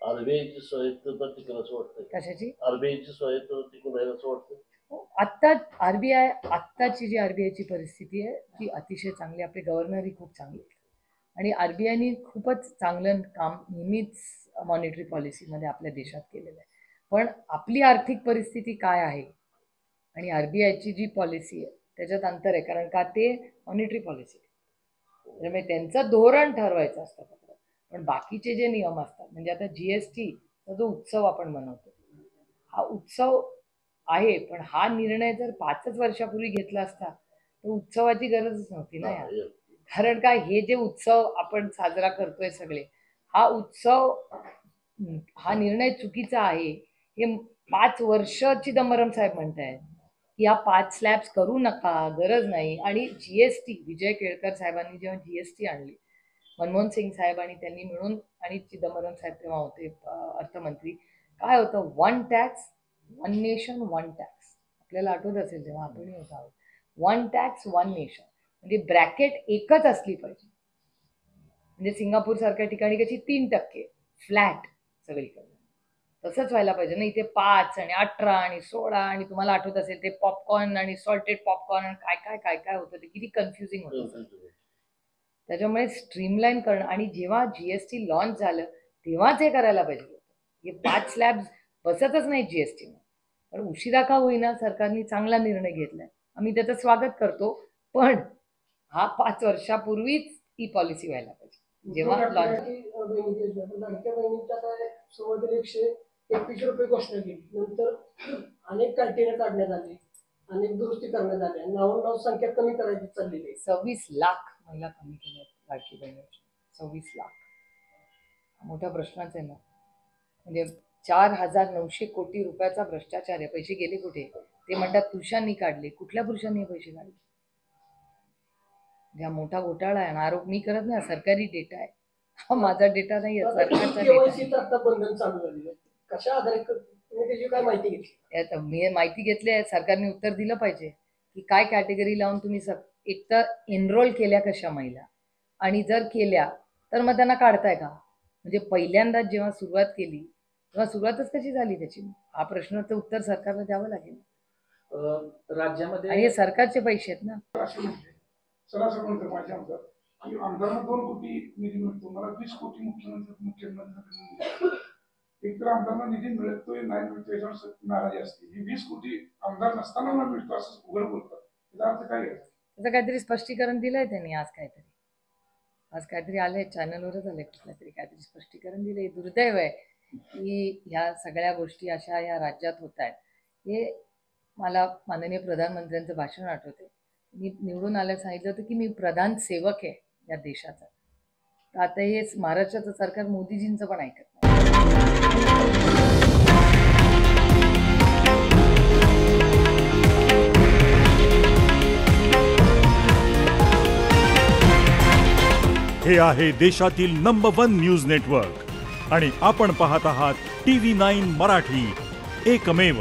आरबीआयची स्वायत्तता टिकून असं वाटतं? कशाची? आरबीआयची स्वायत्तता टिकून राहील असं वाटतं? आत्ता आत्ताची जी आरबीआयची परिस्थिती आहे ती अतिशय चांगली. आपले गव्हर्नरही खूप चांगले आणि आरबीआयनी खूपच चांगलं काम नेहमीच मॉनिटरी पॉलिसीमध्ये आपल्या देशात केलेलं आहे. पण आपली आर्थिक परिस्थिती काय आहे आणि आरबीआयची जी पॉलिसी आहे त्याच्यात अंतर आहे, कारण का ते मॉनिटरी पॉलिसी आहे, त्यामुळे त्यांचं धोरण ठरवायचं असतं. पण बाकीचे जे नियम असतात, म्हणजे आता जीएसटीचा जो उत्सव आपण मनवतो, हा उत्सव आहे, पण हा निर्णय जर 5च वर्षापूर्वी घेतला असता तर उत्सवाची गरजच नव्हती ना यार. कारण काय, हे जे उत्सव आपण साजरा करतोय सगळे, हा उत्सव, हा निर्णय चुकीचा आहे हे 5 वर्ष चिदंबरम साहेब म्हणतायत की या 5 स्लॅब्स करू नका, गरज नाही. आणि जीएसटी, विजय केळकर साहेबांनी जेव्हा जीएसटी आणली, मनमोहन सिंग साहेब आणि त्यांनी मिळून, आणि चिदंबरम साहेब तेव्हा होते अर्थमंत्री, काय होतं, 1 टॅक्स 1 नेशन 1 टॅक्स. आपल्याला आठवत असेल जेव्हा आपणही होत आहोत, 1 टॅक्स 1 नेशन, म्हणजे ब्रॅकेट एकच असली पाहिजे. म्हणजे सिंगापूर सारख्या ठिकाणी कशी 3% फ्लॅट सगळीकडे, तसंच व्हायला पाहिजे ना. इथे 5 आणि 18 आणि 16, आणि तुम्हाला आठवत असेल ते पॉपकॉर्न आणि सॉल्टेड पॉपकॉर्न आणि काय काय होतं, ते किती कन्फ्युजिंग होतं. त्याच्यामुळे स्ट्रीमलाईन करणं, आणि जेव्हा जीएसटी लॉन्च झालं तेव्हाच हे करायला पाहिजे होतं. हे 5 स्लॅब्स बसतच नाही जीएसटी, पण उशिरा का होईना सरकारने चांगला निर्णय घेतलाय, आम्ही त्याचं स्वागत करतो. पण हा 5 वर्षापूर्वीच ही पॉलिसी व्हायला पाहिजे जेव्हा लॉन्च. लाडक्या बहिणीच्या सुरुवातीला 121 रुपये घोषणा केली, नंतर अनेक क्रायटेरिया काढण्यात आले, अनेक दुरुस्ती करण्यात आल्या, नाव संख्या कमी करायची चाललेली आहे. 26 लाख महिला कमी केल्या लाडकी बहिणीची. 26 लाख मोठा प्रश्नच आहे ना. म्हणजे 4,900 कोटी रुपयाचा भ्रष्टाचार आहे. पैसे गेले कुठे? ते म्हणतात पुरुषांनी काढले. कुठल्या पुरुषांनी पैसे काढले? हा मोठा घोटाळा आहे. आरोप मी करत नाही, सरकारी डेटा आहे हा, माझा डेटा नाही आहे, सरकारचा डेटा. बंधन चालू झालेलं आहे. कशा आधारे तुम्ही त्याची काय माहिती घेतली? मी माहिती घेतली आहे. सरकारने उत्तर दिलं पाहिजे की काय कॅटेगरी लावून तुम्ही एक तर एनरोल केल्या कशा महिला, आणि जर केल्या तर मग त्यांना काढताय का? म्हणजे पहिल्यांदा जेव्हा सुरुवात केली तेव्हा सुरुवातच कशी झाली त्याची, हा प्रश्नाचं उत्तर सरकारला द्यावं लागेल. राज्यामध्ये आणि हे सरकारचे पैसे आहेत ना. सरासरी म्हणतो माझ्या आमदार आणि आमदारांना 2 कोटी निधी मिळतो, मला 20 कोटी मुख्यमंत्री एक तर आमदारांना निधी मिळतोय नाही मिळतोय याच्यावर नाराजी असते. ही 20 कोटी आमदार नसताना मला मिळतो असं उघड बोलतात, त्याचा अर्थ काय आहे? त्याचं काहीतरी स्पष्टीकरण दिलंय त्यांनी. आज काहीतरी आलंय, चॅनलवरच आलंय, काहीतरी स्पष्टीकरण दिलंय. दुर्दैव आहे की ह्या सगळ्या गोष्टी अशा या राज्यात होत आहेत. हे मला माननीय प्रधानमंत्र्यांचं भाषण आठवते. मी निवडून आल्यावर सांगितलं होतं की मी प्रधान सेवक आहे या देशाचा. तर आता हे महाराष्ट्राचं सरकार मोदीजींचं पण ऐकत नाही. हे आहे देशातील नंबर 1 न्यूज नेटवर्क आणि आपण पाहत आहात TV9 मराठी, एकमेव.